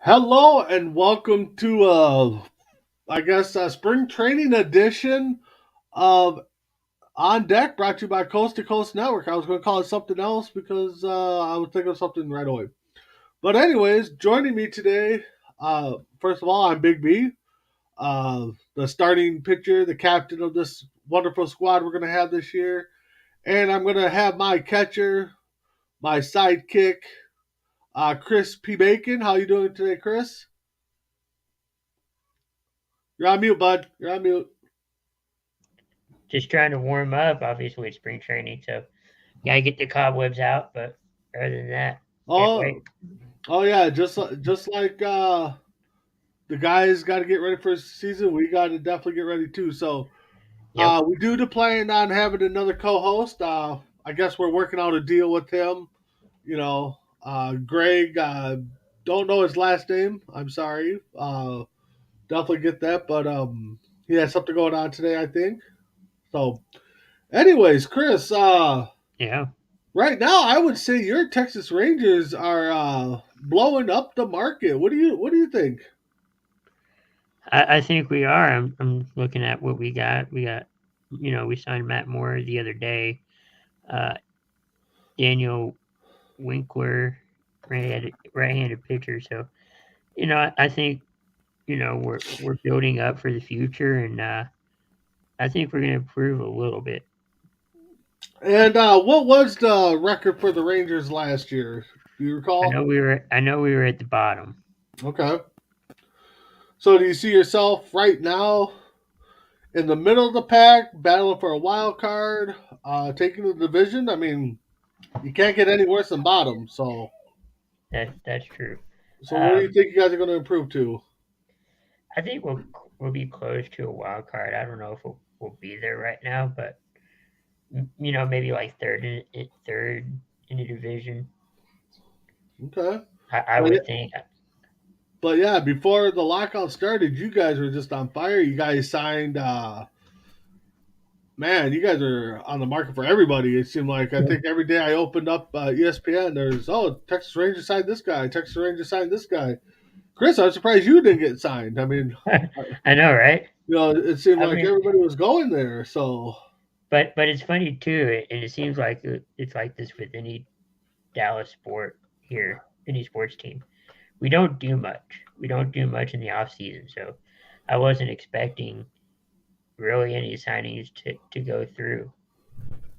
Hello and welcome to spring training edition of On Deck, brought to you by Coast to Coast Network. I was going to call it something else because I was thinking of something right away. But anyways, joining me today, first of all, I'm Big B, the starting pitcher, the captain of this wonderful squad we're going to have this year, and I'm going to have my catcher, my sidekick, Chris P. Bacon. How you doing today, Chris? You're on mute, bud. You're on mute. Just trying to warm up. Obviously, it's spring training, so gotta get the cobwebs out. But other than that, can't wait. Oh, oh yeah, just like the guys got to get ready for the season, we got to definitely get ready too. So Yep. we do plan on having another co-host. I guess we're working out a deal with him. Greg. Don't know his last name. I'm sorry. Definitely get that, but he has something going on today, I think. So, anyways, Chris. Yeah. Right now, I would say your Texas Rangers are blowing up the market. What do you think? I think we are. I'm looking at what we got. We signed Matt Moore the other day. Uh, Daniel Winkler, right-handed pitcher. So I think we're building up for the future, and I think we're gonna improve a little bit. And what was the record for the Rangers last year? Do you recall? I know we were at the bottom. Okay. So do you see yourself right now in the middle of the pack, battling for a wild card, taking the division? I mean, you can't get any worse than bottom. That's true. So what do you Um, think you guys are going to improve to? I think we'll be close to a wild card. I don't know if we'll be there right now, but maybe like third in the division. Okay. I But, would think. but yeah, before the lockout started, you guys were just on fire. You guys signed. Man, you guys are on the market for everybody. It seemed like I Yeah. think every day I opened up ESPN, there's Texas Rangers signed this guy, Texas Rangers signed this guy. Chris, I'm surprised you didn't get signed. I mean, I know, right? it seemed I like mean, everybody was going there. So but it's funny too, and it seems like it's like this with any Dallas sport here, any sports team. We don't do much. We don't do much in the off season, so I wasn't expecting really any signings to go through.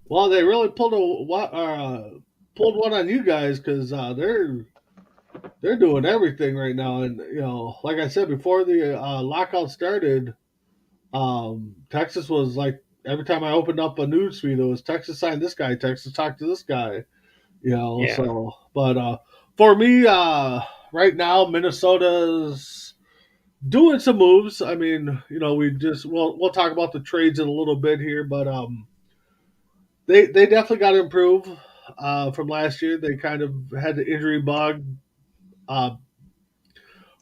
well, they really pulled one on you guys because they're doing everything right now. And like I said before the lockout started, Texas was like every time I opened up a news feed, it was Texas signed this guy, Texas talked to this guy. Yeah. So but for me, right now Minnesota's doing some moves. I mean, we'll talk about the trades in a little bit here, but they definitely got to improve from last year. They kind of had the injury bug. uh,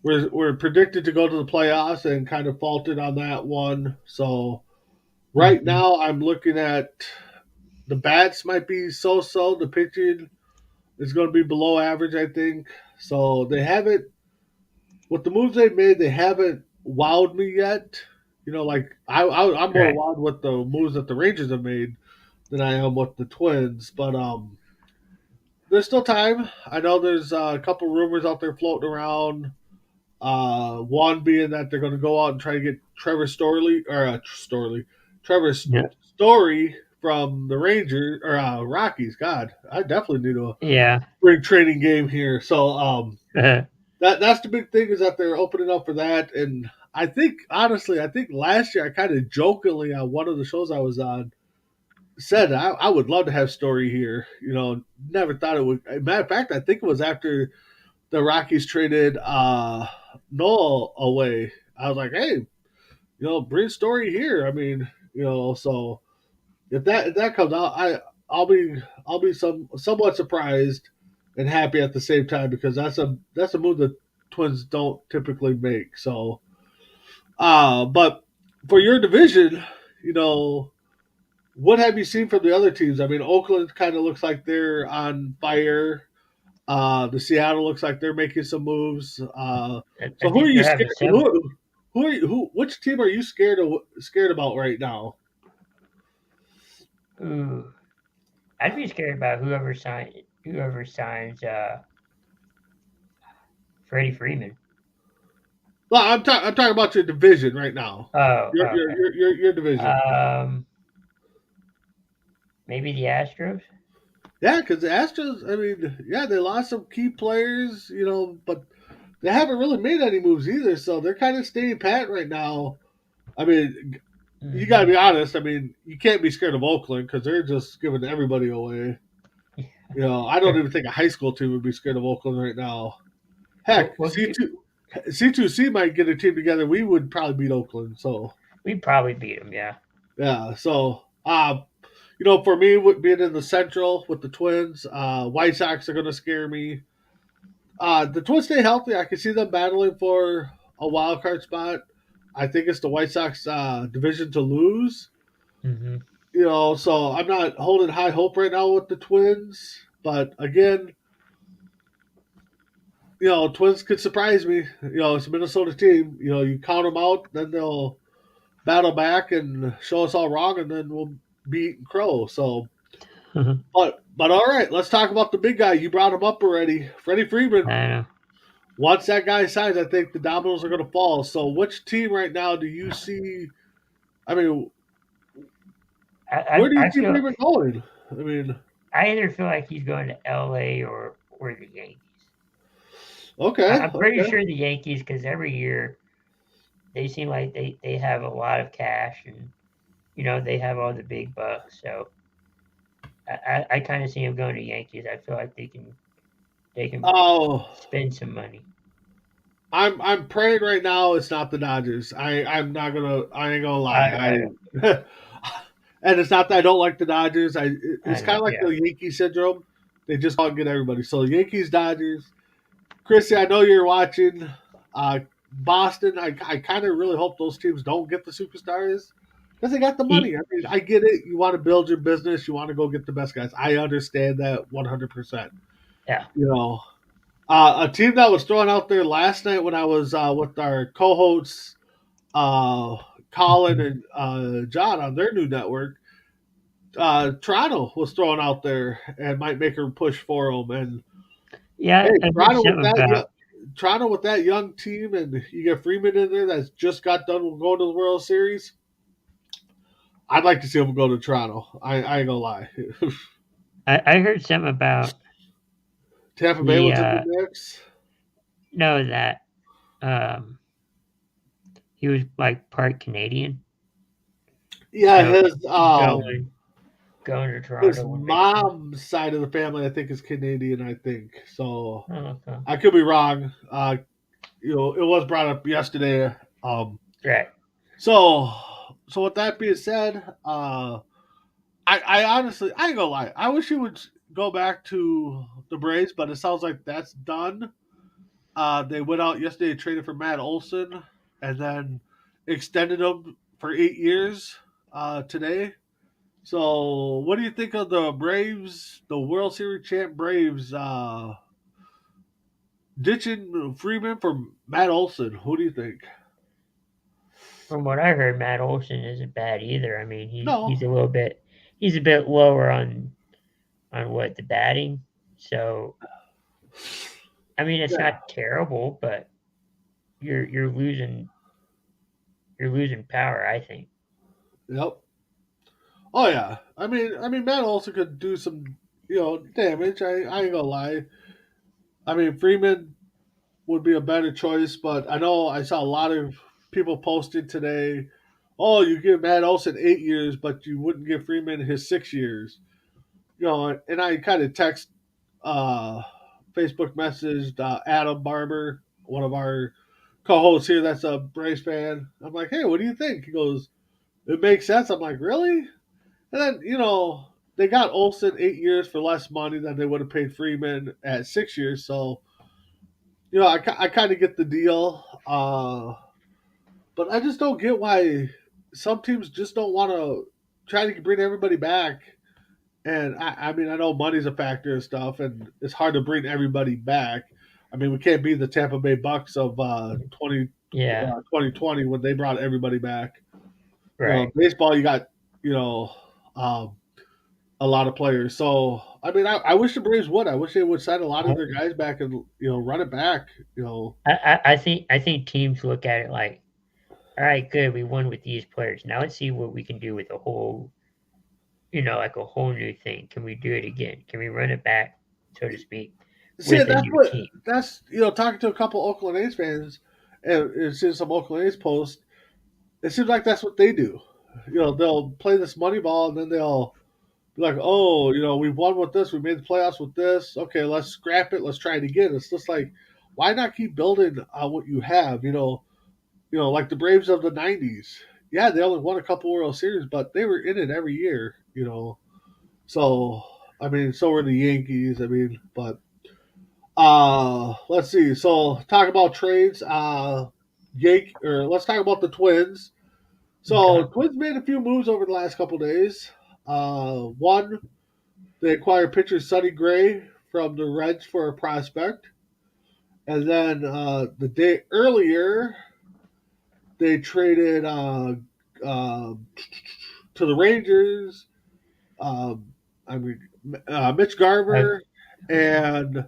we're predicted to go to the playoffs and kind of faulted on that one. So right Hmm. now I'm looking at the bats might be so. The pitching is going to be below average, I think. So they haven't, with the moves they've made, they haven't wowed me yet. Like I'm more Right. wowed with the moves that the Rangers have made than I am with the Twins. But there's still time. I know there's a couple rumors out there floating around. One being that they're going to go out and try to get Trevor Yeah. Story from the Rangers or Rockies. God, I definitely need a Yeah. spring training game here. So that's the big thing is that they're opening up for that. And I think honestly, I think last year I kind of jokingly on one of the shows I was on said I would love to have Story here. Never thought it would. Matter of fact, I think it was after the Rockies traded Noel away. I was like, hey, bring Story here. I mean, so if that comes out, I'll be somewhat surprised and happy at the same time because that's a move that Twins don't typically make. So, but for your division, you know, what have you seen from the other teams? I mean, Oakland kind of looks like they're on fire. The Seattle looks like they're making some moves. I So who are think you they're scared? having several. Who are you, who? Which team are you scared about right now? Ooh, I'd be scared about whoever signs Freddie Freeman. Well, I'm talking about your division right now. Oh, okay. Your division. Um, maybe the Astros. Yeah, because the Astros. I mean, yeah, they lost some key players, but they haven't really made any moves either. So they're kind of staying pat right now. I mean, you got to Hmm. be honest. I mean, you can't be scared of Oakland because they're just giving everybody away. I don't even think a high school team would be scared of Oakland right now. Heck, Well, C2C might get a team together. We would probably beat Oakland. So we'd probably beat them. Yeah. yeah. So for me, being in the Central with the Twins, White Sox are going to scare me. The Twins stay healthy. I can see them battling for a wild card spot. I think it's the White Sox division to lose. Hmm. So I'm not holding high hope right now with the Twins. But again, Twins could surprise me. It's a Minnesota team. You count them out, then they'll battle back and show us all wrong, and then we'll be eating crow. So, but all right, let's talk about the big guy. You brought him up already, Freddie Freeman. I know. Once that guy signs, I think the dominoes are going to fall. So, which team right now do you see? I mean, where do you I see feel Freeman going? I mean, I either feel like he's going to L.A. or the Yankees. okay, I'm pretty okay. sure the Yankees because every year they seem like they have a lot of cash and they have all the big bucks. So I kind of see him going to Yankees. I feel like they can Oh, spend some money. I'm praying right now. It's not the Dodgers. I'm not gonna. I ain't gonna lie. I And it's not that I don't like the Dodgers. I It's kind know. of like Yeah. the Yankee syndrome. They just can't get everybody. So Yankees, Dodgers. Chrissy, I know you're watching. Boston. I kind of really hope those teams don't get the superstars because they got the money. I mean, I get it. You want to build your business. You want to go get the best guys. I understand that 100%. Yeah. You know, a team that was thrown out there last night when I was with our co-hosts, uh, Colin Mhm. and John on their new network. Toronto was thrown out there and might make a push for them. And Yeah, hey, I heard something about. Toronto with that young team, and you get Freeman in there that's just got done going to the World Series. I'd like to see them go to Toronto. I ain't gonna lie. I heard something about Tampa Bay the was in the mix. know that um he was like part Canadian, Yeah, so going going to his Toronto would make sense. mom's side of the family, I think, is Canadian. I think so. Oh, okay. I could be wrong. It was brought up yesterday. Right. So so with that being said, I honestly I ain't gonna lie. I wish he would go back to the Braves, but it sounds like that's done. They went out yesterday and traded for Matt Olson, and then extended him for 8 years today. So, what do you think of the Braves, the World Series champ Braves, ditching Freeman for Matt Olson? Who do you think? From what I heard, Matt Olson isn't bad either. I mean, No, he's a bit lower on what the batting. So I mean, it's yeah, not terrible, but you're you're losing you're losing power. I think. yep. Oh yeah. I mean, Matt Olson could do some, damage. I ain't gonna lie. I mean, Freeman would be a better choice, but I know I saw a lot of people posted today. Oh, you give Matt Olson 8 years, but you wouldn't give Freeman his 6 years. And I kind of uh, Facebook messaged Adam Barber, one of our co-hosts here. That's a Braves fan. I'm like, hey, what do you think? He goes, it makes sense. I'm like, really? And then they got Olson 8 years for less money than they would have paid Freeman at 6 years. So I kind of get the deal. But I just don't get why some teams just don't want to try to bring everybody back And I mean, I know money's a factor and stuff, and it's hard to bring everybody back. I mean, we can't be the Tampa Bay Bucks of Yeah, 2020 when they brought everybody back. right. Baseball, you got, you know, um, a lot of players. So, I mean, I wish the Braves would. I wish they would sign a lot of their guys back and, run it back, I think teams look at it like, all right, good, we won with these players. Now let's see what we can do with a whole, like a whole new thing. Can we do it again? Can we run it back, so to speak, See, with a new team? talking to a couple Oakland A's fans and seeing some Oakland A's posts, it seems like that's what they do. They'll play this money ball and then they'll be like, oh, we've won with this, we made the playoffs with this. Okay, let's scrap it, let's try it again. It's just like, why not keep building on what you have? Like the Braves of the '90s. Yeah, they only won a couple World Series, but they were in it every year. So I mean, so were the Yankees. I mean, but let's see. So talk about trades. Let's talk about the Twins. So Okay. Twins made a few moves over the last couple days. One, they acquired pitcher Sonny Gray from the Reds for a prospect, and then the day earlier they traded uh, to the Rangers. Um, I mean, Mitch Uh, Garver and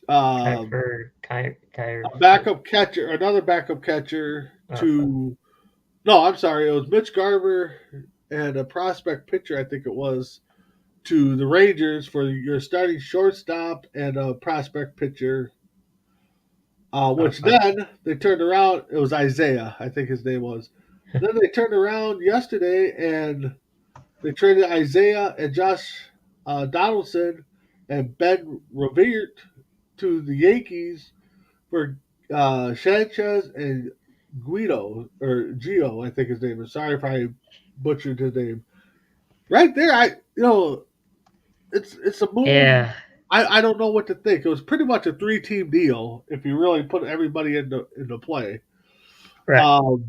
um, Kyrie, a backup catcher, another backup catcher okay. to. No, I'm sorry. It was Mitch Garver and a prospect pitcher, I think it was, to the Rangers for your starting shortstop and a prospect pitcher. Which Okay. then they turned around. It was Isaiah, I think his name was. Then they turned around yesterday and they traded Isaiah and Josh Donaldson and Ben Revere to the Yankees for Sanchez and Guido or Gio, I think his name is. Sorry if I butchered his name. Right there, it's a move. Yeah. I don't know what to think. It was pretty much a 3-team deal if you really put everybody into play. Right. Um,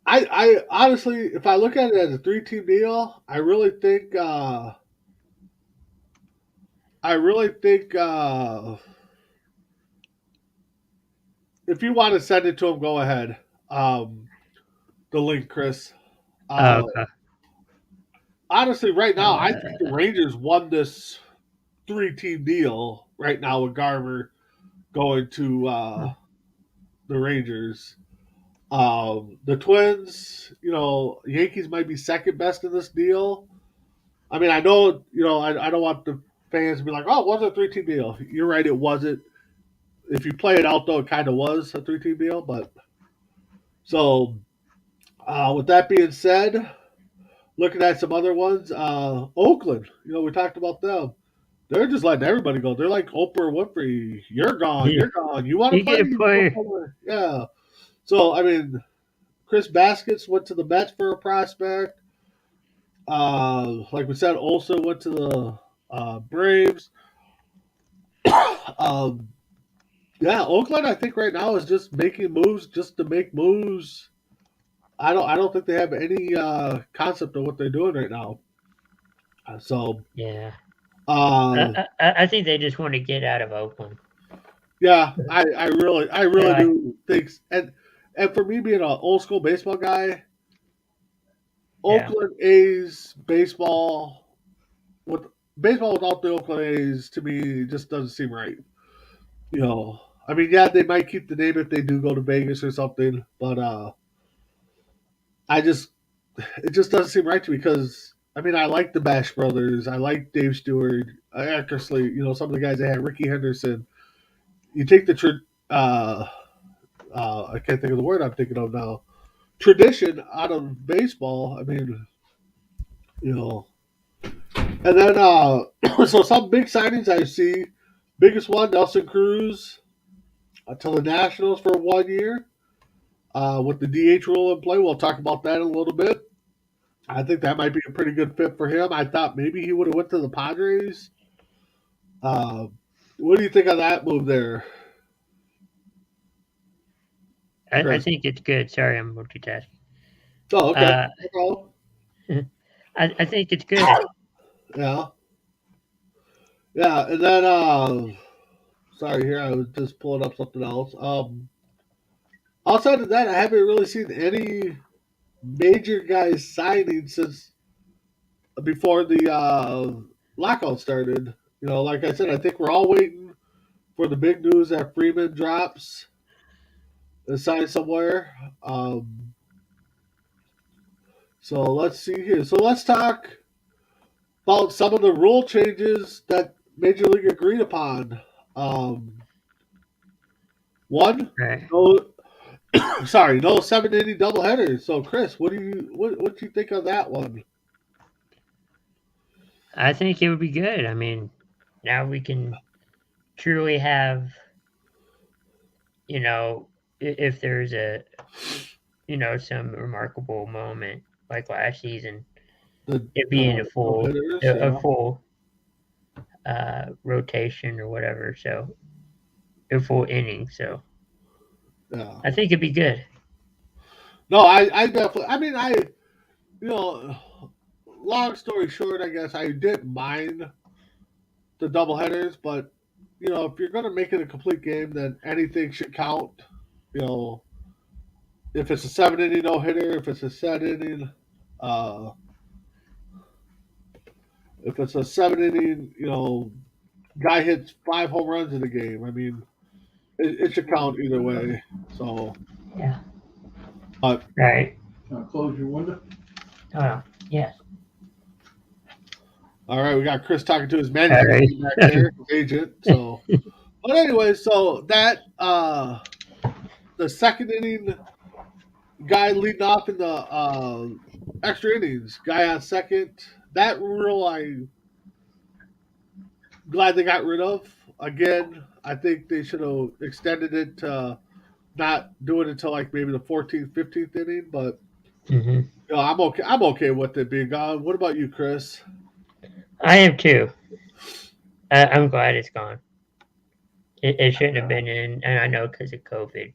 I honestly, if I look at it as a 3-team deal, I really think if you want to send it to him, go ahead. Um, the link, Chris. Uh, Okay. Honestly, right now, I think the Uh, Rangers won this 3-team deal right now with Garver going to the Rangers. The Twins, Yankees might be second best in this deal. I mean, I know, I don't want the fans to be like, oh, it wasn't a 3-team deal. You're right, it wasn't. If you play it out, though, it kind of was a 3-team deal. But so, with that being said, looking at some other ones, Oakland, we talked about them. They're just letting everybody go. They're like Oprah Winfrey. You're gone. yeah. You're gone. You want to You play? get a You go player. somewhere. Yeah. So I mean, Chris Baskets went to the Mets for a prospect. Like we said, Olsen went to the Braves. Um, yeah, Oakland. I think right now is just making moves just to make moves. I don't think they have any concept of what they're doing right now. So Yeah. uh, I think they just want to get out of Oakland. yeah, I really Yeah. do think, and for me being an old school baseball guy, Yeah. Oakland A's with baseball without the Oakland A's to me just doesn't seem right. You know, I mean, yeah, they might keep the name if they do go to Vegas or something, but I just it just doesn't seem right to me because I mean I like the Bash Brothers, I like Dave Stewart, Eckersley, some of the guys they had, Ricky Henderson. You take the I can't think of the word I'm thinking of now. Tradition out of baseball. I mean, you know, and then so some big signings I see. Biggest one, Nelson Cruz to the Nationals for 1 year with the DH rule in play. We'll talk about that in a little bit. I think that might be a pretty good fit for him. I thought maybe he would have went to the Padres. Uh, what do you think of that move there, I Chris? think it's good. Sorry, I'm multitasking. Oh, okay. Uh, No problem. I think it's good. Yeah, yeah, and then sorry, here I was just pulling up something else. Outside of that, I haven't really seen any major guys signing since before the lockout started. Like I said, I think we're all waiting for the big news that Freeman drops and signs somewhere. Um, so let's see here. So let's talk about some of the rule changes that Major League agreed upon. Um, One, Right. no, sorry, no 7 inning doubleheaders. So Chris, what do you think of that one? I think it would be good. I mean, now we can truly have, you know, if there's a, some remarkable moment like last season, The it being a no full, hitters, a yeah, full rotation or whatever. So a full inning. So yeah. I think it'd be good. No, I definitely. I mean, you know, long story short, I guess I didn't mind the doubleheaders, but if you're going to make it a complete game, then anything should count. You know, if it's a 7 inning no hitter, if it's a set inning, uh, if it's a 7 inning, guy hits 5 home runs in the game. I mean, it should count either way. So, Yeah. but Right. Close your window. Oh, yes. all right, we got Chris talking to his All management right. team back there, his agent. So, but anyway, so that the second inning guy leading off in the extra innings, guy on second. That rule I'm glad they got rid of. Again, I think they should have extended it to not do it until like maybe the 14th, 15th inning. But hmm I'm okay. I'm okay with it being gone. What about you, Chris? I am too. I'm glad it's gone. It shouldn't have been in, and I know because of COVID.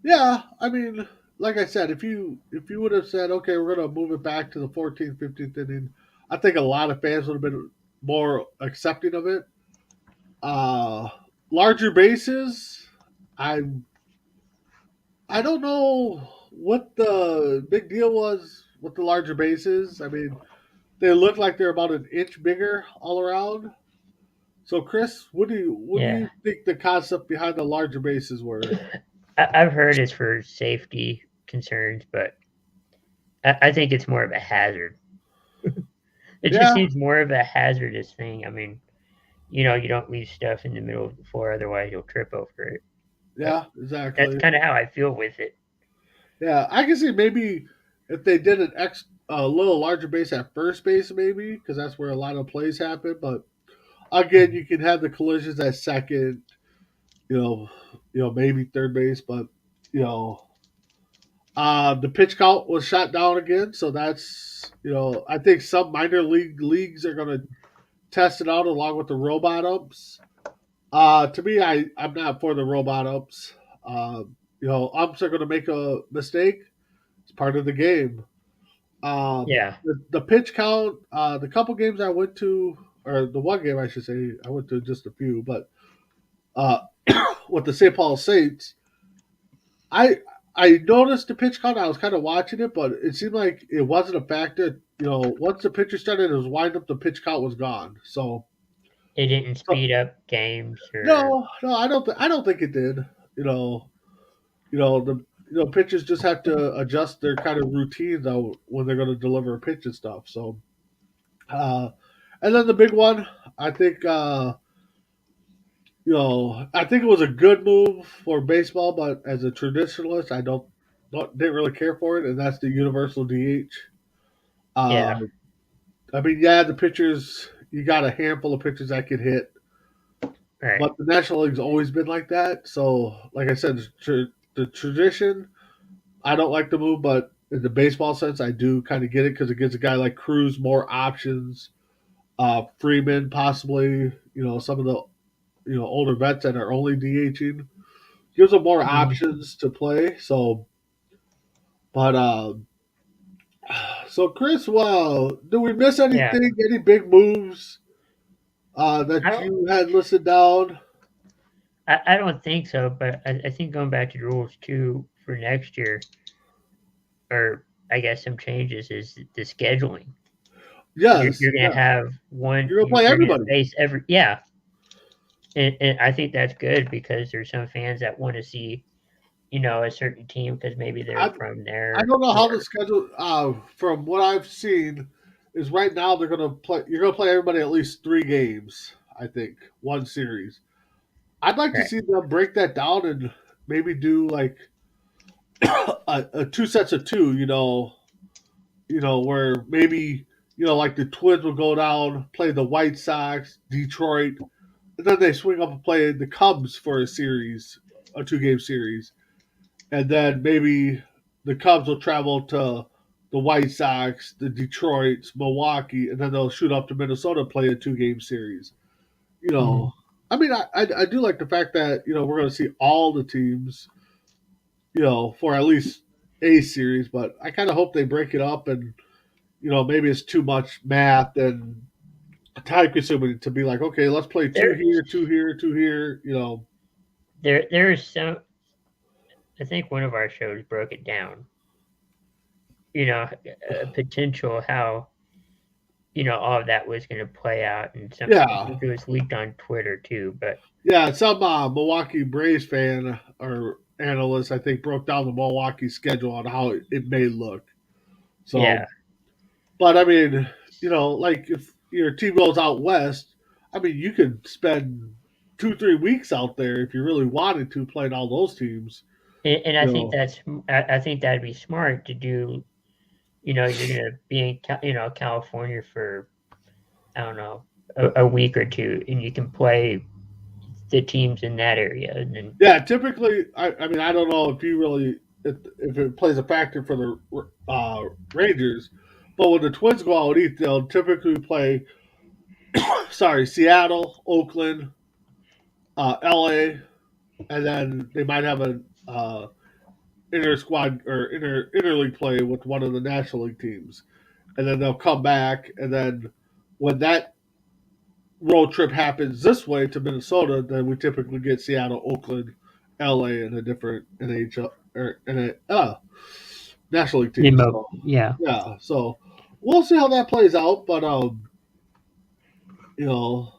Yeah, I mean, like I said, if you would have said, okay, we're gonna move it back to the 14th, 15th inning, I think a lot of fans would have been more accepting of it. Uh, Larger bases, I I don't know what the big deal was with the larger bases. I mean, they look like they're about an inch bigger all around. So, Chris, what do you Yeah. think the concept behind the larger bases were? I've heard it's for safety concerns, but I think it's more of a hazard. It just Yeah, seems more of a hazardous thing. I mean, you don't leave stuff in the middle of the floor, otherwise you'll trip over it. But yeah, that's exactly. kind of how I feel with it. Yeah, I can see maybe if they did a little larger base at first base, maybe because that's where a lot of plays happen. But again, Mhm. you can have the collisions at second, you know, maybe third base, but you know, the pitch count was shot down again, so that's I think some minor leagues are going to test it out along with the robot umps. To me, I'm not for the robot umps. Umps are going to make a mistake. It's part of the game. Yeah. The pitch count, the couple games I went to, or the one game I should say, I went to just a few, but uh, with the St. Paul Saints, I I noticed the pitch count. I was kind of watching it, but it seemed like it wasn't a factor. Once the pitcher started his wind up, the pitch count was gone. It didn't So speed up games or no, no, I don't think it did. You know, the pitchers just have to adjust their kind of routine though when they're going to deliver a pitch and stuff. So, uh, and then the big one, I think, I think it was a good move for baseball, but as a traditionalist, I didn't really care for it, and that's the universal DH. yeah. Uh, I mean, yeah, the pitchers, you got a handful of pitchers that can hit, Right. but the National League's always been like that. So, like I said, the tradition, I don't like the move, but in the baseball sense, I do kind of get it because it gives a guy like Cruz more options. Freeman, possibly, some of the older vets that are only DHing, gives them more Mhm. options to play. So, but So, Chris, well, do we miss Yeah, anything? Any big moves I that don't. you had listed down? I don't think so, but I think going back to the rules too for next year, or I guess some changes is the scheduling. Yes, You're gonna yeah. have one. You're gonna play You're gonna everybody. face every yeah, and I think that's good because there's some fans that want to see a certain team because maybe they're I from I there don't know how the or schedule. From what I've seen, is right now they're gonna play. You're gonna play everybody at least 3 games. I think one series. I'd like to right. see them break that down and maybe do like a two sets of two. Where maybe like the Twins will go down, play the White Sox, Detroit, and then they swing up and play the Cubs for a 2 game series, and then maybe the Cubs will travel to the White Sox, the Detroits, Milwaukee, and then they'll shoot up to Minnesota and play a 2 game series. You know, Mhm. I mean, I do like the fact that we're going to see all the teams, for at least a series, but I kind of hope they break it up and maybe it's too much math and time consuming to be like, okay, let's play two There, here, two here, two here. there is some. I think one of our shows broke it down. Potential how all of that was going to play out, and I Yeah, think it was leaked on Twitter too. But yeah. Some Milwaukee Braves fan or analyst, I think, broke down the Milwaukee schedule on how it may look. So, yeah, but I mean, like if your team goes out west, I mean, you could spend 2, 3 weeks out there if you really wanted to playing all those teams. and I You think know, I think that'd be smart to do. You're going to be in California for I don't know a week or two, and you can play the teams in that area, and then yeah. Typically, I mean, I don't know if you really if it plays a factor for the Rangers, but when the Twins go out east, they'll typically play Seattle, Oakland, LA, and then they might have an inter squad or interleague play with one of the National League teams, and then they'll come back, and then when that road trip happens this way to Minnesota, then we typically get Seattle, Oakland, LA, and a different NHL or National League team. So yeah, yeah, so we'll see how that plays out, but you know,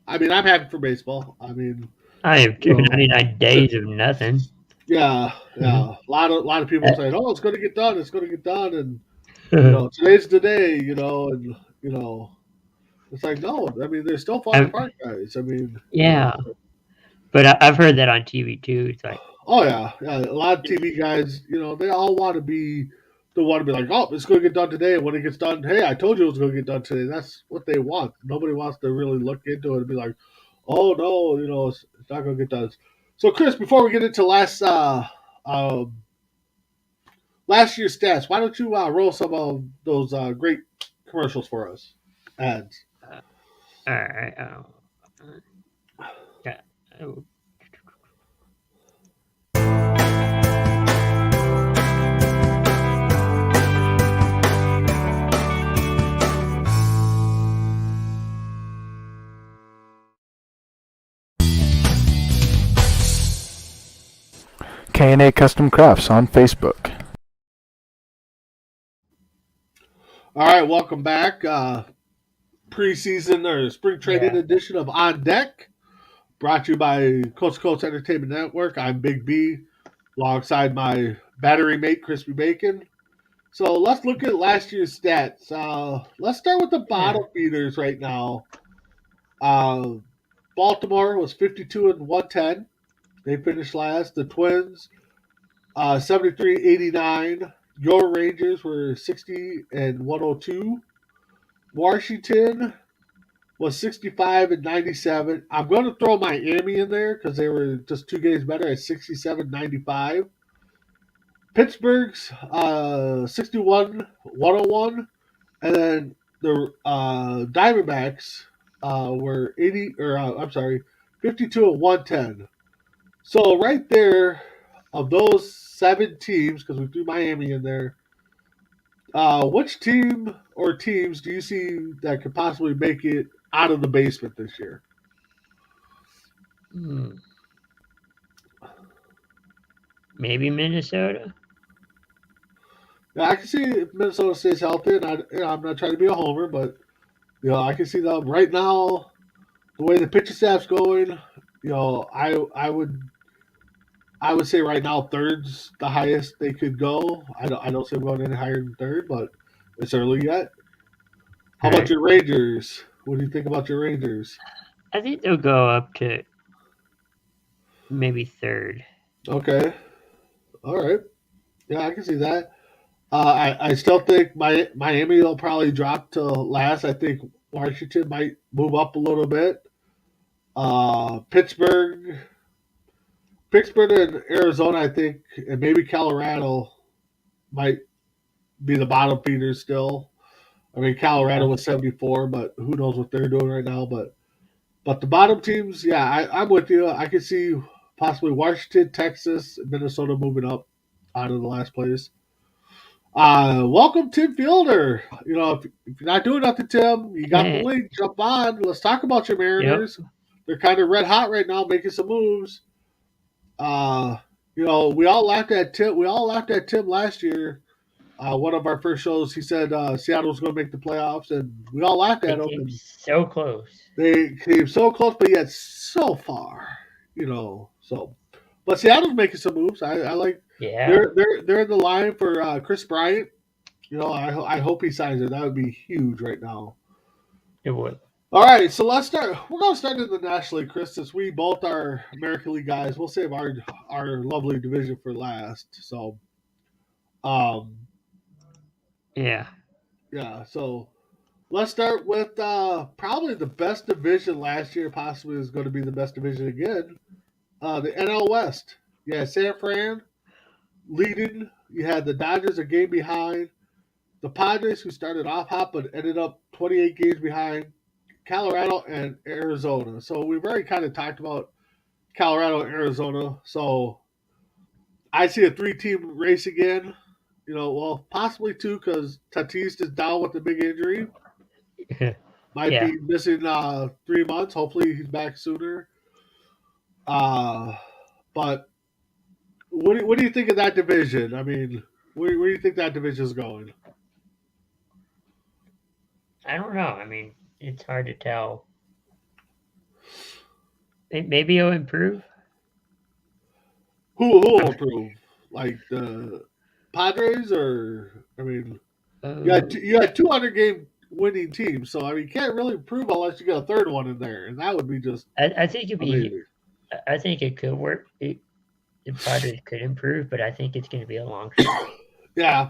I mean, I'm happy for baseball. I mean, I have you two know, 99 days of nothing. yeah, Mhm. yeah. A lot of people saying, "Oh, it's going to get done. It's going to get done," and Uh, today's the day. And it's like no. I mean, they're still falling I, apart, guys. I mean, yeah, but I've heard that on TV too. It's like, oh yeah, yeah. A lot of TV guys, they all want to be the one to be like, "Oh, it's going to get done today." And when it gets done, hey, I told you it was going to get done today. That's what they want. Nobody wants to really look into it and be like, "Oh no, it's not going to get done." So, Chris, before we get into um, last year's stats. Why don't you roll some of those great commercials for us? Ads. uh, all right, yeah, oh, K&A Custom Crafts on Facebook. All right, welcome back. Preseason or spring training yeah. edition of On Deck, brought to you by Coast to Coast Entertainment Network. I'm Big B, alongside my battery mate Crispy Bacon. So let's look at last year's stats. Let's start with the Yeah. bottom feeders right now. Uh, Baltimore was 52 and 110. They finished last. The Twins 73-89. Your Rangers were 60 and 102. Washington was 65 and 97. I'm going to throw Miami in there because they were just 2 games better at 67-95. Pittsburgh's 61 101. And then the Diamondbacks were 80, or I'm sorry, 52 and 110. So right there, of those 7 teams, because we threw Miami in there, which team or teams do you see that could possibly make it out of the basement this year? Maybe Minnesota. Yeah, I can see if Minnesota stays healthy, and I'm not trying to be a homer, but I can see them right now. The way the pitching staff's going, I would say right now third's the highest they could go. I don't see them going any higher than third, but it's early yet. How about your Rangers? What do you think about your Rangers? I think they'll go up to maybe third. Okay. All right. Yeah, I can see that. I still think Miami will probably drop to last. I think Washington might move up a little bit. Pittsburgh and Arizona, I think, and maybe Colorado might be the bottom feeders still. I mean, Colorado was 74, but who knows what they're doing right now. But the bottom teams, yeah, I'm with you. I can see possibly Washington, Texas, and Minnesota moving up out of the last place. Welcome, Tim Fielder. If you're not doing nothing, Tim, you got the link. Jump on. Let's talk about your Mariners. Yep. They're kind of red hot right now, making some moves. We all laughed at Tim. We all laughed at Tim last year. One of our first shows, he said Seattle was going to make the playoffs, and we all laughed at him. So close. They came so close, but yet so far. But Seattle's making some moves. I like. Yeah. They're in the line for Chris Bryant. I hope he signs it. That would be huge right now. It would. All right, so let's start. We're going to start in the National League, Chris, since we both are American League guys. We'll save our lovely division for last. So, yeah. So let's start with probably the best division last year. Possibly is going to be the best division again. The NL West. Yeah, San Fran leading. You had the Dodgers a game behind. The Padres, who started off hot but ended up 28 games behind. Colorado and Arizona. So we've already kind of talked about Colorado and Arizona. So I see a 3-team race again. Possibly 2 because Tatis is down with a big injury. Might be missing 3 months. Hopefully he's back sooner. But what do you think of that division? I mean, where do you think that division is going? I don't know. I mean, it's hard to tell. Maybe it'll improve. Who will improve? Like the Padres, or I mean, you had 200 game winning teams, so I mean, you can't really improve unless you get a third one in there, and that would be just. I think it'd be. I think it could work. The Padres could improve, but I think it's going to be a long shot. Yeah.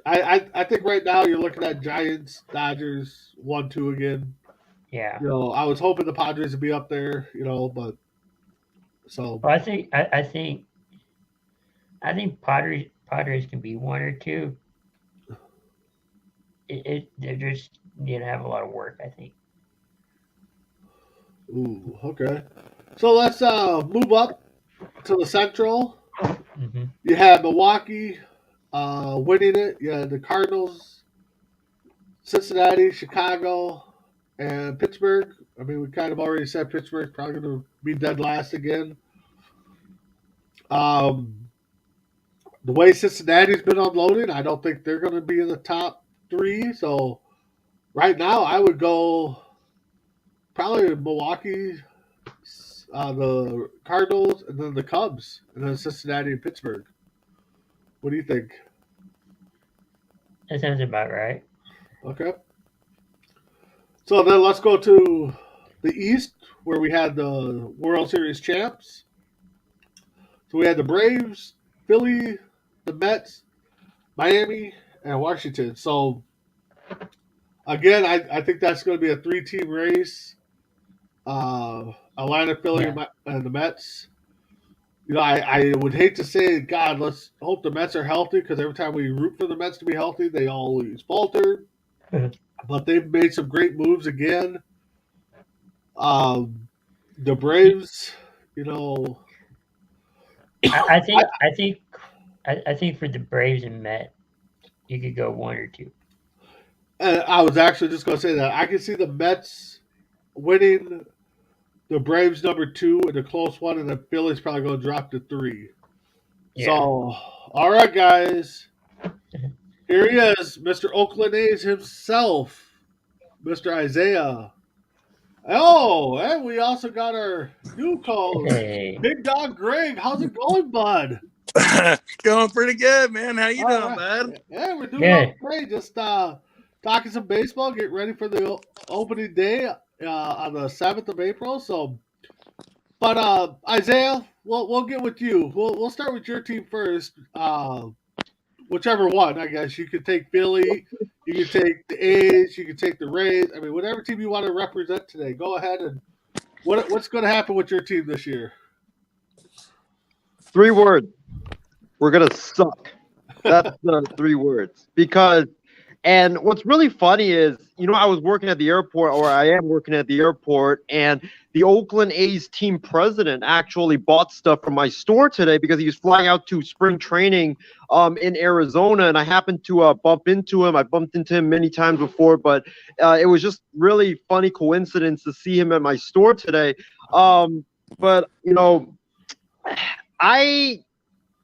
I think right now you're looking at Giants, Dodgers, 1-2 again. Yeah. I was hoping the Padres would be up there, but so. Well, I think Padres can be 1 or 2. They're just going to have a lot of work, I think. Ooh, okay. So let's move up to the Central. Mm-hmm. You have Milwaukee winning it. You had the Cardinals, Cincinnati, Chicago, and Pittsburgh. I mean, we kind of already said Pittsburgh's probably going to be dead last again. The way Cincinnati's been unloading, I don't think they're going to be in the top 3. So right now, I would go probably Milwaukee, the Cardinals, and then the Cubs, and then Cincinnati and Pittsburgh. What do you think? That sounds about right. Okay. So then let's go to the East, where we had the World Series champs. So we had the Braves, Philly, the Mets, Miami, and Washington. So again, I think that's going to be a 3-team race. Atlanta, Philly, and the Mets. I would hate to say, God, let's hope the Mets are healthy, because every time we root for the Mets to be healthy, they always falter. But they've made some great moves again. The Braves, I think for the Braves and Mets, You could go 1 or 2. I was actually just going to say that. I can see the Mets winning, the Braves number 2 in a close one, and the Phillies probably going to drop to 3. Yeah. So, all right, guys. Here he is, Mr. Oakland A's himself, Mr. Isaiah. Oh, and we also got our new co-host, Hey. Big Dog Greg. How's it going, bud? Going pretty good, man. How you All doing, right. bud? Yeah, we're doing Good. great. Just talking some baseball, getting ready for the opening day on the 7th of April. So, but Isaiah, we'll get with you. We'll start with your team first. Whichever one, I guess. You could take Philly, you could take the A's, you could take the Rays. I mean, whatever team you want to represent today. Go ahead and what's going to happen with your team this year? 3 words. We're going to suck. That's the 3 words. And what's really funny is, I was working at the airport, or I am working at the airport, and the Oakland A's team president actually bought stuff from my store today because he was flying out to spring training in Arizona, and I happened to bump into him. I bumped into him many times before, but it was just really funny coincidence to see him at my store today. But,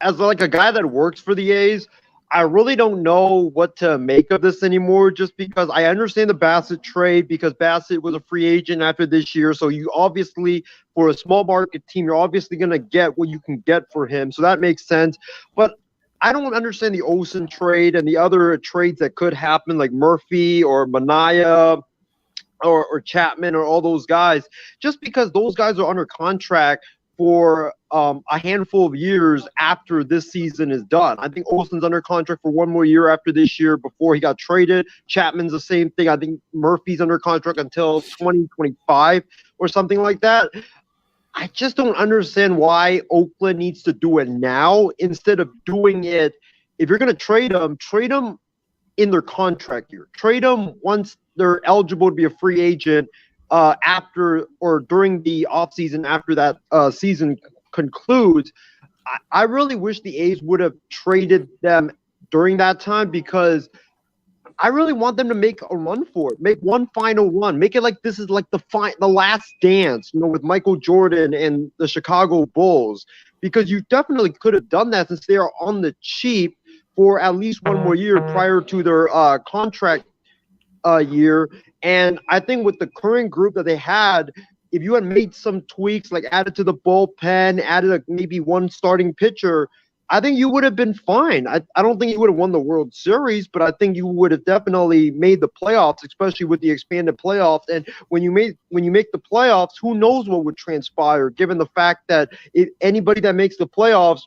as like a guy that works for the A's, I really don't know what to make of this anymore, just because I understand the Bassett trade, because Bassett was a free agent after this year. So you obviously, for a small market team, you're obviously going to get what you can get for him. So that makes sense. But I don't understand the Olson trade and the other trades that could happen, like Murphy or Manaea or Chapman or all those guys, just because those guys are under contract for a handful of years after this season is done. I think Olson's under contract for 1 more year after this year before he got traded. Chapman's the same thing. I think Murphy's under contract until 2025 or something like that. I just don't understand why Oakland needs to do it now instead of doing it. If you're going to trade them in their contract year. Trade them once they're eligible to be a free agent after or during the offseason after that season concludes. I really wish the A's would have traded them during that time, because I really want them to make a run for it. Make one final run. Make it like this is like the last dance, with Michael Jordan and the Chicago Bulls, because you definitely could have done that since they are on the cheap for at least 1 more year prior to their contract year. And I think with the current group that they had, if you had made some tweaks, like added to the bullpen, added maybe 1 starting pitcher, I think you would have been fine. I don't think you would have won the World Series, but I think you would have definitely made the playoffs, especially with the expanded playoffs. And when you make the playoffs, who knows what would transpire, given the fact that anybody that makes the playoffs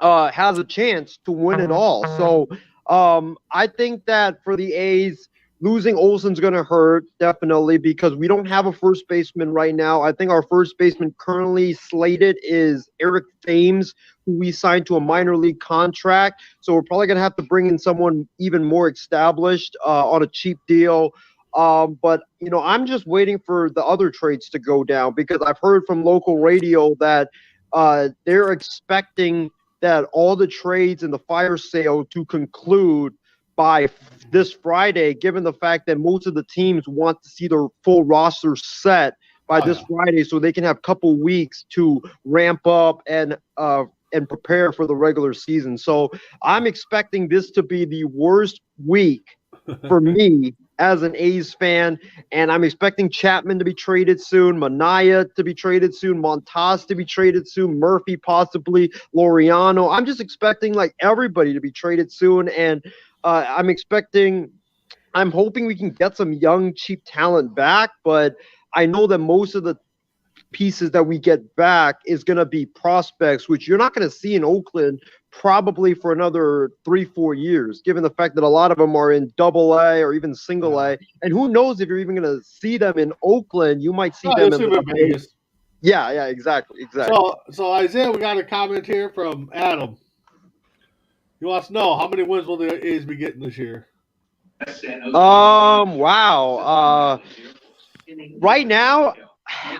has a chance to win it all. So I think that for the A's, losing Olson's going to hurt, definitely, because we don't have a first baseman right now. I think our first baseman currently slated is Eric Thames, who we signed to a minor league contract. So we're probably going to have to bring in someone even more established on a cheap deal. But, I'm just waiting for the other trades to go down, because I've heard from local radio that they're expecting that all the trades and the fire sale to conclude by this Friday, given the fact that most of the teams want to see their full roster set by this Friday, so they can have a couple weeks to ramp up and prepare for the regular season. So I'm expecting this to be the worst week for me as an A's fan, and I'm expecting Chapman to be traded soon, Manaea to be traded soon, Montas to be traded soon, Murphy possibly, Laureano. I'm just expecting like everybody to be traded soon, and I'm hoping we can get some young, cheap talent back, but I know that most of the pieces that we get back is going to be prospects, which you're not going to see in Oakland probably for another 3-4 years, given the fact that a lot of them are in AA or even single A. And who knows if you're even going to see them in Oakland. You might see them in Vegas. Yeah, exactly. So Isaiah, we got a comment here from Adam. He wants to know, how many wins will the A's be getting this year? Wow. Right now,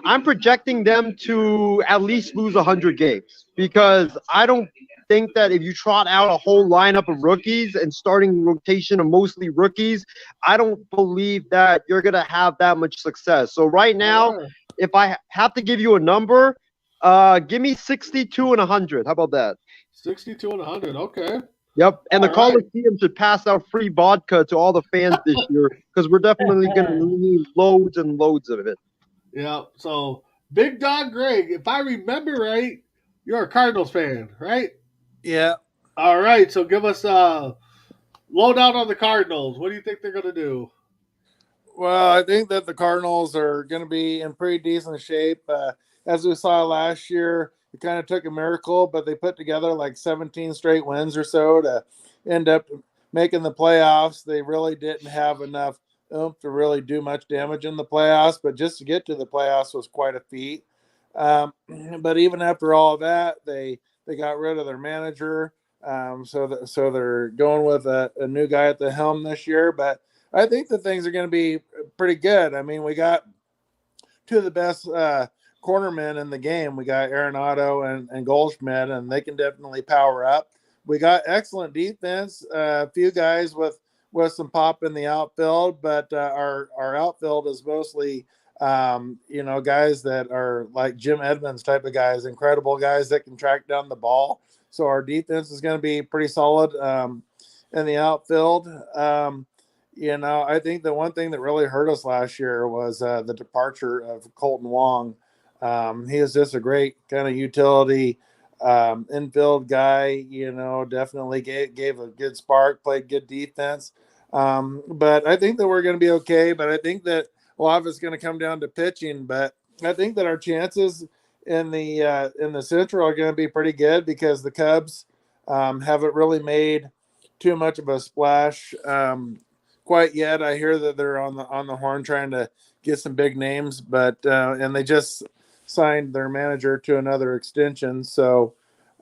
I'm projecting them to at least lose 100 games, because I don't think that if you trot out a whole lineup of rookies and starting rotation of mostly rookies, I don't believe that you're going to have that much success. So right now, if I have to give you a number, give me 62 and 100. How about that? 62 and 100. Okay. Yep. And All the Coliseum should pass out free vodka to all the fans this year because we're definitely going to need loads and loads of it. Yeah. So, Big Dog Greg, if I remember right, you're a Cardinals fan, right? Yeah. All right. So, give us a lowdown on the Cardinals. What do you think they're going to do? Well, I think that the Cardinals are going to be in pretty decent shape. As we saw last year, it kind of took a miracle, but they put together like 17 straight wins or so to end up making the playoffs. They really didn't have enough oomph to really do much damage in the playoffs, but just to get to the playoffs was quite a feat. But even after all of that, they got rid of their manager. So they're going with a new guy at the helm this year, but I think that things are going to be pretty good. I mean, we got two of the best cornermen in the game. We got Arenado and Goldschmidt, and they can definitely power up. We got excellent defense, a few guys with some pop in the outfield, but our outfield is mostly, guys that are like Jim Edmonds type of guys, incredible guys that can track down the ball. So our defense is going to be pretty solid in the outfield. I think the one thing that really hurt us last year was the departure of Colton Wong. He is just a great kind of utility infield guy, definitely gave a good spark, played good defense. But I think that we're going to be okay. But I think that a lot of it's going to come down to pitching. But I think that our chances in the Central are going to be pretty good because the Cubs haven't really made too much of a splash quite yet. I hear that they're on the horn trying to get some big names, but and they just signed their manager to another extension. So,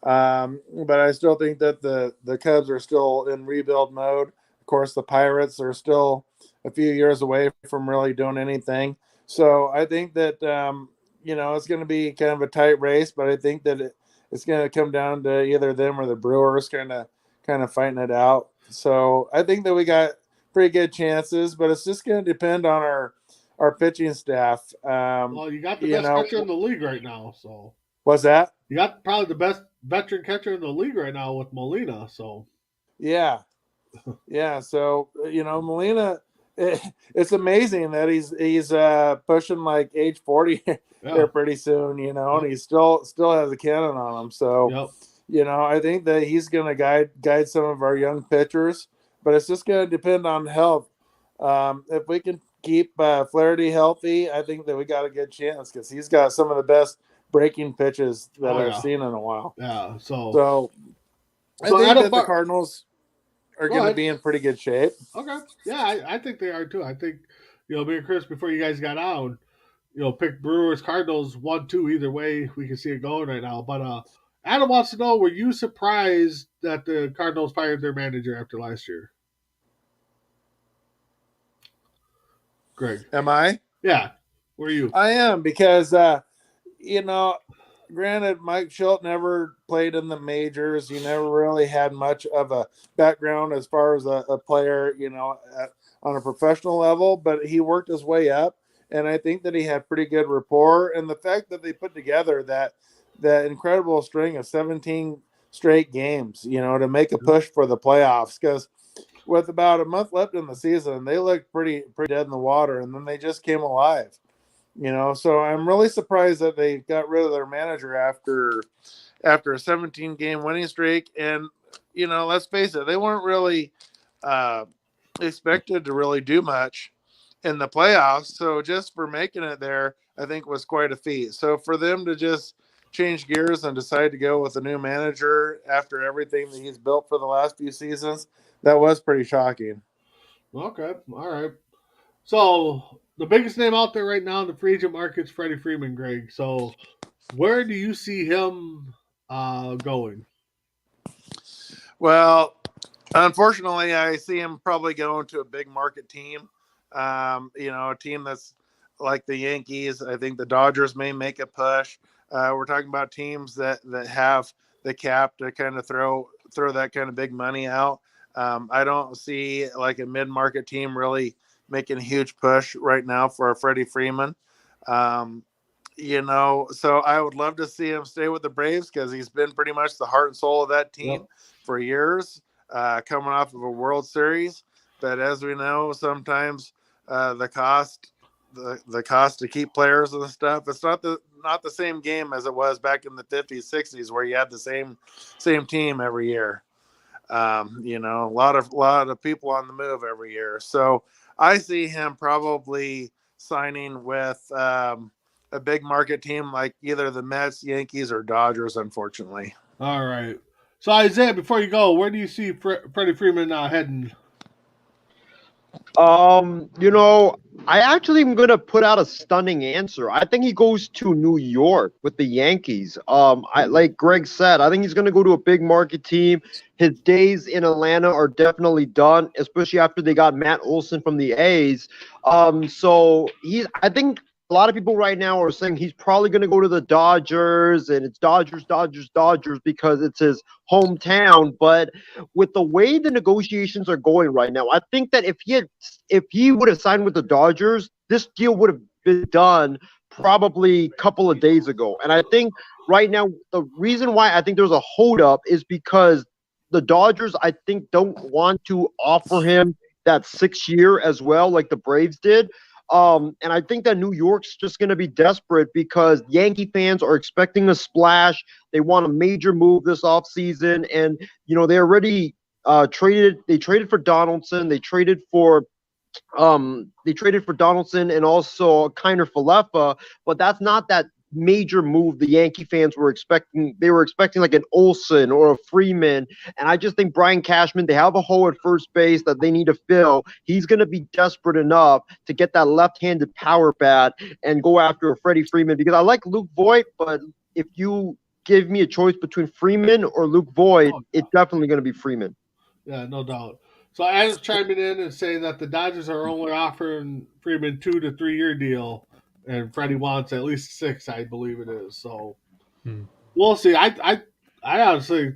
but I still think that the Cubs are still in rebuild mode. Of course, the Pirates are still a few years away from really doing anything. So I think that it's going to be kind of a tight race, but I think that it's going to come down to either them or the Brewers kind of fighting it out. So I think that we got pretty good chances, but it's just going to depend on our pitching staff. Well, you got the best catcher in the league right now. So what's that? You got probably the best veteran catcher in the league right now with Molina. So yeah. So Molina, it's amazing that he's pushing like age 40 here pretty soon. And he still has a cannon on him. So I think that he's going to guide some of our young pitchers. But it's just going to depend on health. If we can keep Flaherty healthy, I think that we got a good chance because he's got some of the best breaking pitches that I've seen in a while. Yeah. So I think that the Cardinals are going to be in pretty good shape. Okay. Yeah, I think they are too. I think, me and Chris, before you guys got out, pick Brewers, Cardinals 1-2 either way. We can see it going right now. But Adam wants to know: were you surprised that the Cardinals fired their manager after last year? Greg. Am I? Yeah. Were you? I am because, granted, Mike Shildt never played in the majors. He never really had much of a background as far as a player, on a professional level, but he worked his way up. And I think that he had pretty good rapport. And the fact that they put together that incredible string of 17 straight games, to make a push for the playoffs, because with about a month left in the season, they looked pretty dead in the water, and then they just came alive. So I'm really surprised that they got rid of their manager after a 17-game winning streak. And, let's face it, they weren't really expected to really do much in the playoffs. So just for making it there, I think was quite a feat. So for them to just change gears and decide to go with a new manager after everything that he's built for the last few seasons, that was pretty shocking. Okay. All right. So the biggest name out there right now in the free agent market is Freddie Freeman, Greg. So where do you see him going? Well, unfortunately, I see him probably going to a big market team. A team that's like the Yankees. I think the Dodgers may make a push. We're talking about teams that have cap to kind of throw that kind of big money out. I don't see like a mid-market team really making a huge push right now for Freddie Freeman. So I would love to see him stay with the Braves because he's been pretty much the heart and soul of that team for years, coming off of a World Series. But as we know, sometimes the cost to keep players and stuff, it's not the same game as it was back in the 50s, 60s, where you had the same team every year. A lot of people on the move every year. So I see him probably signing with a big market team like either the Mets, Yankees, or Dodgers, unfortunately. All right. So, Isaiah, before you go, where do you see Freddie Freeman heading? I actually am going to put out a stunning answer. I think he goes to New York with the Yankees. Like Greg said, I think he's going to go to a big market team. His days in Atlanta are definitely done, especially after they got Matt Olson from the A's. I think a lot of people right now are saying he's probably going to go to the Dodgers, and it's Dodgers because it's his hometown. But with the way the negotiations are going right now, I think that if he would have signed with the Dodgers, this deal would have been done probably a couple of days ago. And I think right now the reason why I think there's a holdup is because the Dodgers, I think, don't want to offer him that 6-year as well, like the Braves did. And I think that New York's just going to be desperate because Yankee fans are expecting a splash. They want a major move this offseason. And, they already traded. They traded for Donaldson. They traded for Donaldson and also Kiner Falefa. But that's not that major move the Yankee fans were expecting. They were expecting like an Olson or a Freeman. And I just think Brian Cashman, they have a hole at first base that they need to fill. He's going to be desperate enough to get that left-handed power bat and go after a Freddie Freeman because I like Luke Voit, but if you give me a choice between Freeman or Luke Voit, it's definitely going to be Freeman. Yeah, no doubt. So Adam's chiming in and saying that the Dodgers are only offering Freeman 2 to 3 year deal. And Freddie wants at least 6, I believe it is. So we'll see. I honestly,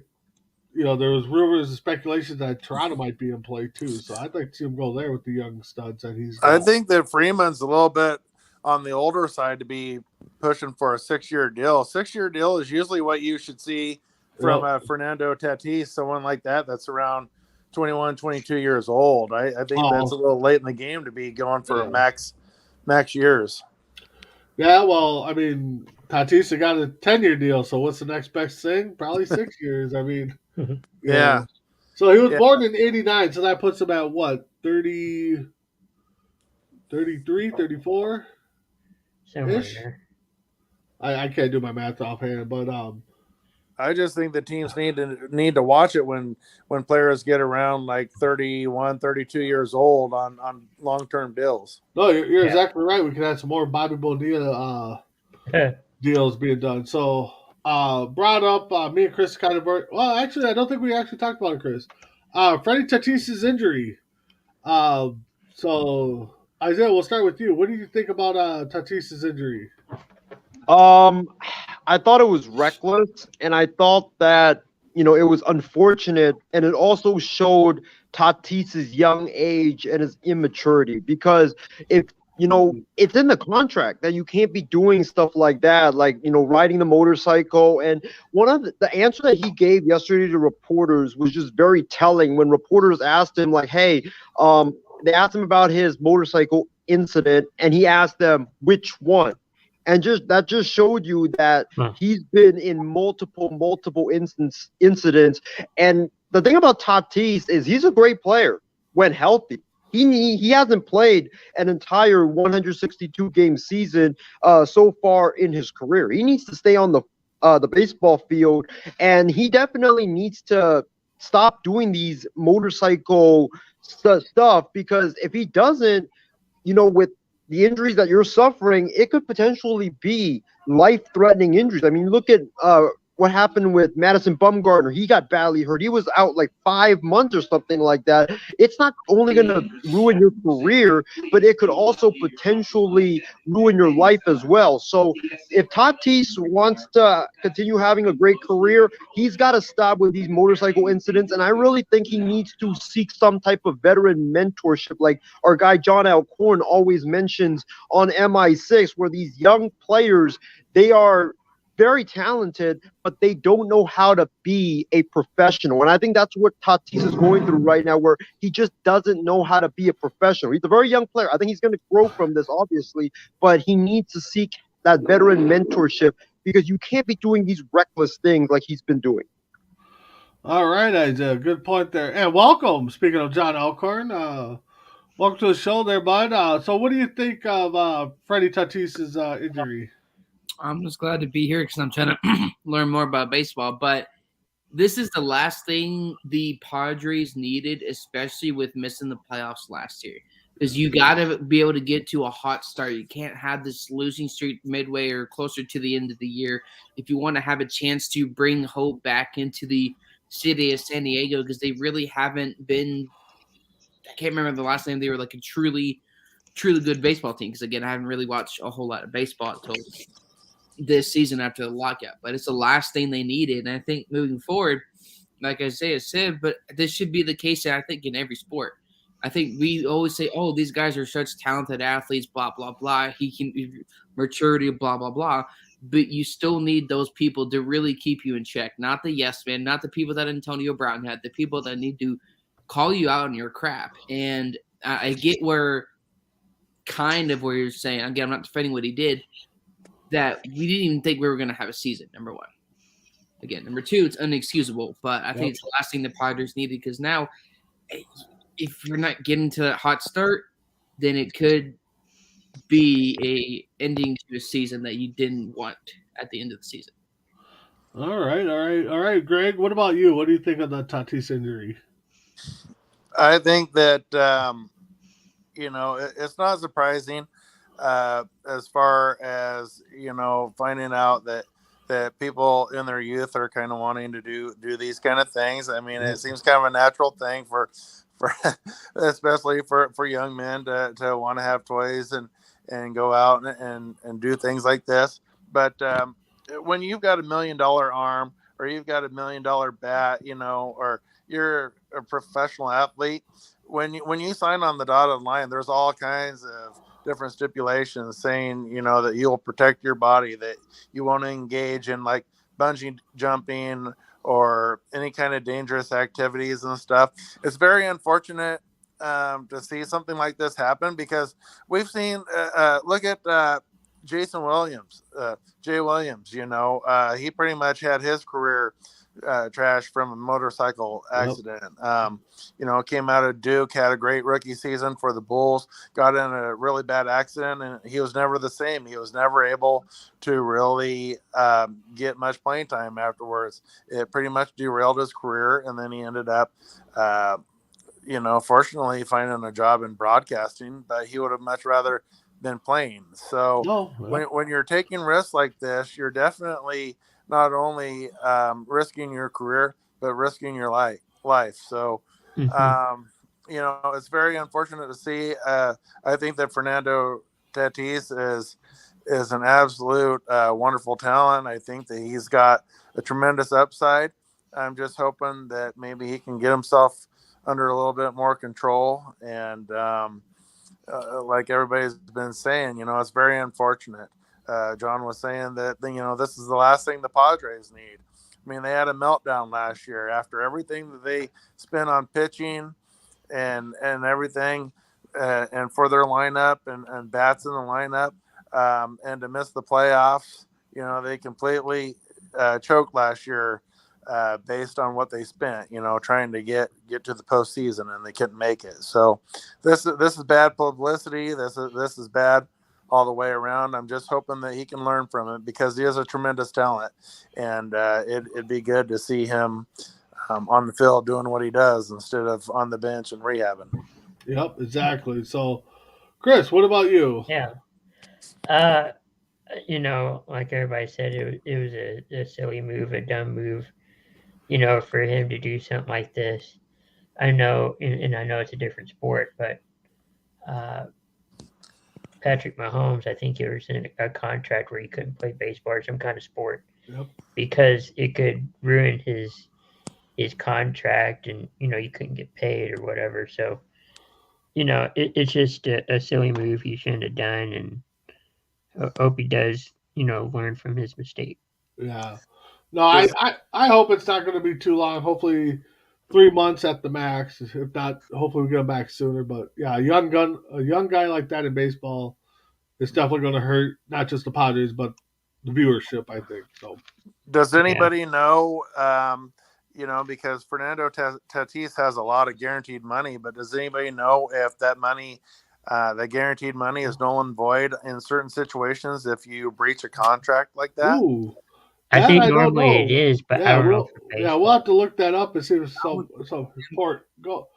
there was rumors and speculations that Toronto might be in play too. So I'd like to see him go there with the young studs that he's got. I think that Freeman's a little bit on the older side to be pushing for a 6-year deal. 6-year deal is usually what you should see from Fernando Tatis, someone like that that's around 21, 22 years old. I think that's a little late in the game to be going for max years. Yeah, well, I mean, Tatis got a 10-year deal, so what's the next best thing? Probably 6 years. I mean, yeah. So he was born in 89, so that puts him at what, 30, 33, 34? Somewhere there. I can't do my math offhand, but I just think the teams need to watch it when players get around like 31, 32 years old on long-term deals. No, you're exactly right. We could have some more Bobby Bonilla deals being done. So brought up me and Chris kind of – well, actually, I don't think we actually talked about it, Chris. Freddie Tatis's injury. So, Isaiah, we'll start with you. What do you think about Tatis's injury? I thought it was reckless, and I thought that, it was unfortunate, and it also showed Tatis's young age and his immaturity because it's in the contract that you can't be doing stuff like that, like, riding the motorcycle. And one of the answer that he gave yesterday to reporters was just very telling when reporters asked him, like, hey, they asked him about his motorcycle incident, and he asked them which one. And that just showed you that he's been in multiple incidents. And the thing about Tatis is he's a great player when healthy. He hasn't played an entire 162 game season so far in his career. He needs to stay on the baseball field, and he definitely needs to stop doing these motorcycle stuff because if he doesn't, with the injuries that you're suffering, it could potentially be life-threatening injuries. I mean, look at what happened with Madison Bumgarner. He got badly hurt. He was out like 5 months or something like that. It's not only going to ruin your career, but it could also potentially ruin your life as well. So if Tatis wants to continue having a great career, he's got to stop with these motorcycle incidents. And I really think he needs to seek some type of veteran mentorship, like our guy John Alcorn always mentions on MI6, where these young players, they are very talented, but they don't know how to be a professional. And I think that's what Tatis is going through right now, where he just doesn't know how to be a professional. He's a very young player. I think he's going to grow from this, obviously, but he needs to seek that veteran mentorship, because you can't be doing these reckless things like he's been doing. All right, Isaiah. Good point there. And welcome. Speaking of John Alcorn, welcome to the show there, bud. So what do you think of Freddie Tatis's injury? I'm just glad to be here because I'm trying to learn more about baseball. But this is the last thing the Padres needed, especially with missing the playoffs last year. Because you got to be able to get to a hot start. You can't have this losing streak midway or closer to the end of the year if you want to have a chance to bring hope back into the city of San Diego, because they really haven't been – I can't remember the last time they were like a truly good baseball team, because, again, I haven't really watched a whole lot of baseball until – this season after the lockout, but it's the last thing they needed. And I think moving forward, like I said, but this should be the case, I think, in every sport. I think we always say, oh, these guys are such talented athletes, blah, blah, blah. He can maturity, blah, blah, blah. But you still need those people to really keep you in check. Not the yes man, not the people that Antonio Brown had, the people that need to call you out on your crap. And I get where you're saying, again, I'm not defending what he did, that we didn't even think we were going to have a season, number one. Again, number two, it's unexcusable, but I think it's the last thing the Padres needed, because now if you're not getting to that hot start, then it could be a ending to a season that you didn't want at the end of the season. All right, Greg, what about you? What do you think of the Tatis injury? I think that, it's not surprising. As far as finding out that people in their youth are kind of wanting to do these kind of things. I mean, it seems kind of a natural thing for especially for young men to want to have toys and go out and do things like this. But when you've got $1 million arm, or you've got $1 million bat, or you're a professional athlete, when you sign on the dotted line, there's all kinds of different stipulations saying, that you'll protect your body, that you won't engage in like bungee jumping or any kind of dangerous activities and stuff. It's very unfortunate to see something like this happen, because we've seen, look at Jason Williams, Jay Williams, he pretty much had his career trash from a motorcycle accident. Came out of Duke, had a great rookie season for the Bulls, got in a really bad accident, and he was never the same. He was never able to really get much playing time afterwards. It pretty much derailed his career, and then he ended up fortunately finding a job in broadcasting, but he would have much rather been playing. So when you're taking risks like this, you're definitely not only risking your career, but risking your life. So, it's very unfortunate to see. I think that Fernando Tatis is an absolute wonderful talent. I think that he's got a tremendous upside. I'm just hoping that maybe he can get himself under a little bit more control. And like everybody's been saying, it's very unfortunate. John was saying that, this is the last thing the Padres need. I mean, they had a meltdown last year after everything that they spent on pitching and everything, and for their lineup and bats in the lineup, and to miss the playoffs. They completely choked last year based on what they spent, trying to get to the postseason, and they couldn't make it. So this is bad publicity. This is bad all the way around. I'm just hoping that he can learn from it, because he is a tremendous talent, and it'd be good to see him on the field doing what he does instead of on the bench and rehabbing. Yep, exactly. So, Chris, what about you? Yeah. you know, like everybody said, it was a silly move, a dumb move, for him to do something like this. I know, and I know it's a different sport, but uh, Patrick Mahomes, I think he was in a contract where he couldn't play baseball or some kind of sport Yep. because it could ruin his contract, and you couldn't get paid or whatever. So it's just a silly move he shouldn't have done, and hope he does learn from his mistake. Yeah. No, I hope it's not going to be too long. Hopefully, 3 months at the max. If not, hopefully we get him back sooner. But yeah, a young guy like that in baseball is definitely going to hurt not just the Padres but the viewership. I think so. Does anybody know? Because Fernando Tatis has a lot of guaranteed money, but does anybody know if that money, the guaranteed money, is null and void in certain situations if you breach a contract like that? Ooh. I think don't normally know. it is, but I don't know for baseball. We'll have to look that up and see if some support. Go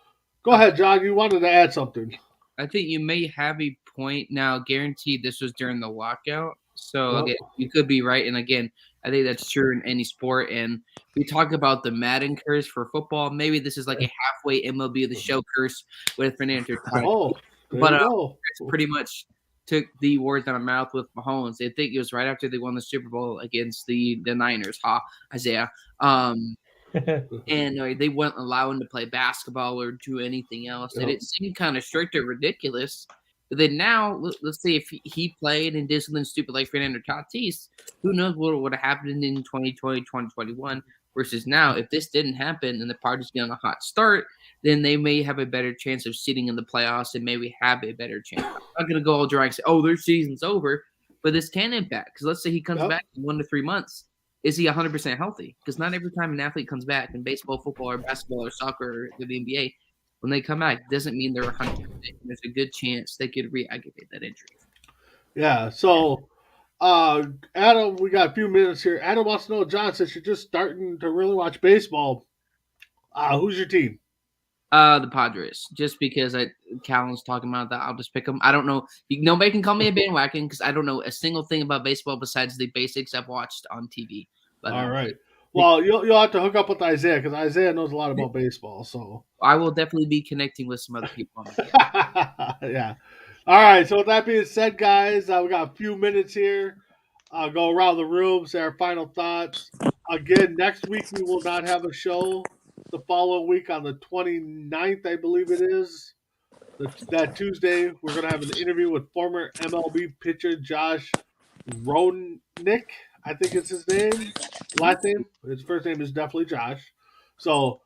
ahead, John. You wanted to add something. I think you may have a point. Now, guaranteed this was during the lockout. So Yep. again, you could be right. And again, I think that's true in any sport. And we talk about the Madden curse for football. Maybe this is like a halfway MLB The Show curse with Fernando Tatis. Oh, there But you go. pretty much took the words out of mouth with Mahomes. I think it was right after they won the Super Bowl against the Niners. Isaiah. And they wouldn't allow him to play basketball or do anything else. Yep. And it seemed kind of strict or ridiculous. But then now, let's say if he played and did something stupid like Fernando Tatis, who knows what would have happened in 2020, 2021 versus now. If this didn't happen and the Padres get on a hot start, then they may have a better chance of sitting in the playoffs and maybe have a better chance. I'm not going to go all dry and say, oh, their season's over. But this can impact. Because let's say he comes back in 1 to 3 months. Is he 100% healthy? Because not every time an athlete comes back in baseball, football, or basketball, or soccer, or the NBA, when they come back, doesn't mean they're 100%. There's a good chance they could re-aggravate that injury. Yeah. So, Adam, we got a few minutes here. Adam wants to know, John, since you're just starting to really watch baseball, who's your team? The Padres. Just because Callan's talking about that, I'll just pick them. I don't know. Nobody can call me a bandwagon because I don't know a single thing about baseball besides the basics I've watched on TV. But, all right. Well, you'll have to hook up with Isaiah because Isaiah knows a lot about baseball. So I will definitely be connecting with some other people. Yeah. All right. So with that being said, guys, we got a few minutes here. I'll go around the room, say our final thoughts. Again, next week we will not have a show. The following week on the 29th, I believe it is, that Tuesday, we're going to have an interview with former MLB pitcher Josh Roenick. I think it's his name. Last name. His first name is definitely Josh. So,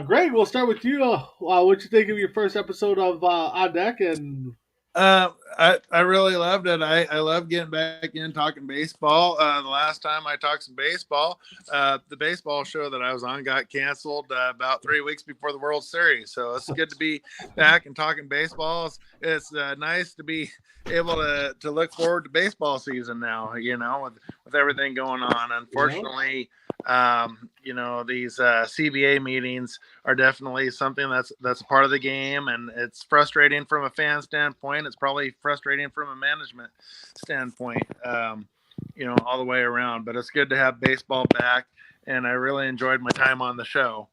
Greg, we'll start with you. What you think of your first episode of On Deck? And I really loved it. I love getting back in talking baseball. The last time I talked some baseball, the baseball show that I was on got canceled about 3 weeks before the World Series. So it's good to be back and talking baseball. It's nice to be able to look forward to baseball season now, with everything going on. Unfortunately, these CBA meetings are definitely something that's a part of the game, and it's frustrating from a fan standpoint. It's probably frustrating from a management standpoint, all the way around. But it's good to have baseball back, and I really enjoyed my time on the show.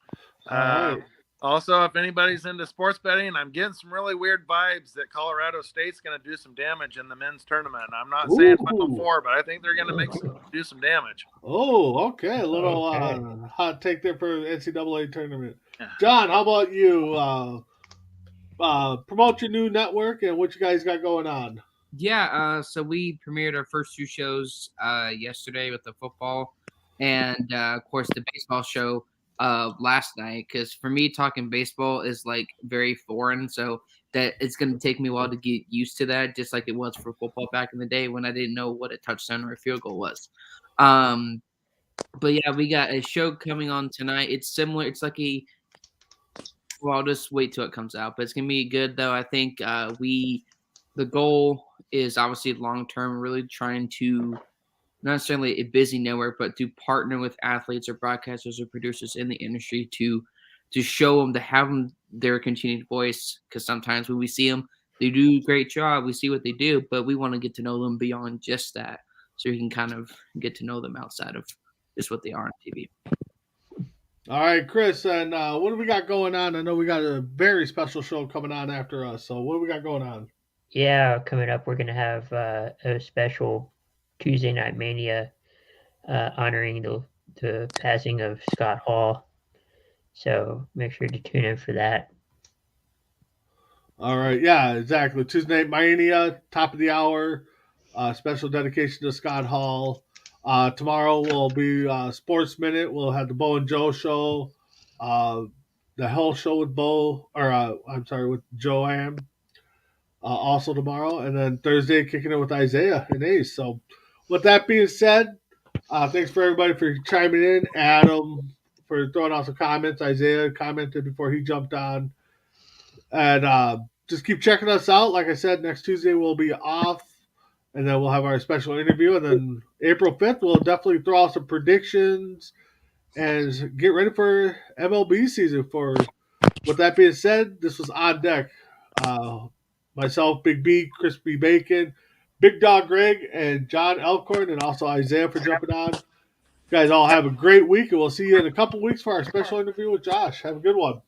right. Also, if anybody's into sports betting, I'm getting some really weird vibes that Colorado State's going to do some damage in the men's tournament. I'm not saying Final Four, but I think they're going to do some damage. Oh, okay. A little hot take there for the NCAA tournament. John, how about you? Promote your new network and what you guys got going on. Yeah, so we premiered our first 2 shows yesterday with the football and, of course, the baseball show last night. Because for me, talking baseball is like very foreign, so that it's going to take me a while to get used to that, just like it was for football back in the day when I didn't know what a touchdown or a field goal was. But yeah, we got a show coming on tonight. It's similar. It's like I'll just wait till it comes out, but it's going to be good though. I think the goal is obviously long-term, really trying to, not necessarily a busy network, but to partner with athletes or broadcasters or producers in the industry to show them, to have them their continued voice. Because sometimes when we see them, they do a great job. We see what they do, but we want to get to know them beyond just that. so you can kind of get to know them outside of just what they are on TV. All right, Chris, and what do we got going on? I know we got a very special show coming on after us. So what do we got going on? Yeah, coming up, we're going to have a special Tuesday Night Mania honoring the passing of Scott Hall. So make sure to tune in for that. All right, yeah, exactly. Tuesday Night Mania, top of the hour, special dedication to Scott Hall. Tomorrow will be Sports Minute. We'll have the Bo and Joe show, the Hell Show with Bo, or with Joanne. Also tomorrow, and then Thursday kicking it with Isaiah and Ace. So, with that being said, thanks for everybody for chiming in. Adam for throwing out some comments. Isaiah commented before he jumped on. And just keep checking us out. Like I said, next Tuesday we'll be off, and then we'll have our special interview. And then April 5th, we'll definitely throw out some predictions and get ready for MLB season. With that being said, this was On Deck. Myself, Big B, Crispy Bacon, Big Dog Greg, and John Elkhorn, and also Isaiah for jumping on. You guys all have a great week, and we'll see you in a couple weeks for our special interview with Josh. Have a good one.